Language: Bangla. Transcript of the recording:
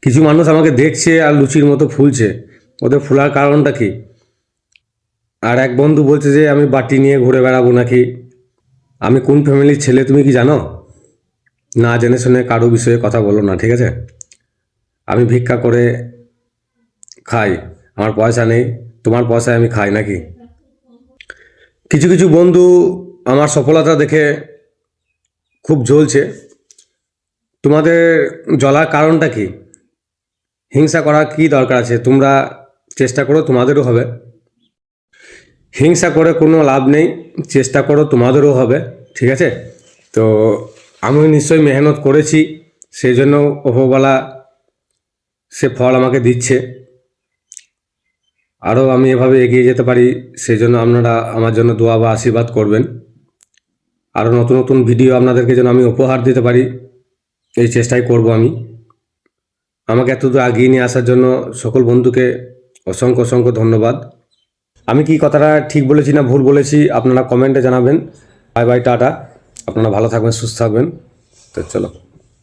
কিছু মানুষ আমাকে দেখছে আর লুচির মতো ফুলছে, ওদের ফুলার কারণটা কি? আর এক বন্ধু বলছে যে আমি বাটি নিয়ে ঘুরে বেড়াবো নাকি। আমি কোন ফ্যামিলির ছেলে তুমি কি জানো? না জেনে শুনে কারো বিষয়ে কথা বলো না, ঠিক আছে? আমি ভিক্ষা করে খাই, আমার পয়সা নেই, তোমার পয়সায় আমি খাই নাকি? কিছু কিছু বন্ধু আমার সফলতা দেখে খুব জ্বলছে। তোমাদের জ্বলার কারণটা কি? হিংসা করার কি দরকার আছে? তোমরা চেষ্টা করো, তোমাদেরও হবে। হিংসা করে কোনো লাভ নেই, চেষ্টা করো, তোমাদেরও হবে, ঠিক আছে? তো আমি নিশ্চয়ই মেহনত করেছি, সেই জন্য ওপরওয়ালা সে ফল আমাকে দিচ্ছে। আরও আমি এভাবে এগিয়ে যেতে পারি, সেই জন্য আপনারা আমার জন্য দোয়া বা আশীর্বাদ করবেন। আরও নতুন নতুন ভিডিও আপনাদেরকে যেন আমি উপহার দিতে পারি, এই চেষ্টাই করব আমি। আমাকে এতদূর এগিয়ে নিয়ে আসার জন্য সকল বন্ধুকে অসংখ্য অসংখ্য ধন্যবাদ। আমি কি কথাটা ঠিক বলেছি না ভুল বলেছি আপনারা কমেন্টে জানাবেন। Bye bye, tata. আপনারা ভালো থাকবেন, সুস্থ থাকবেন। তো চলো।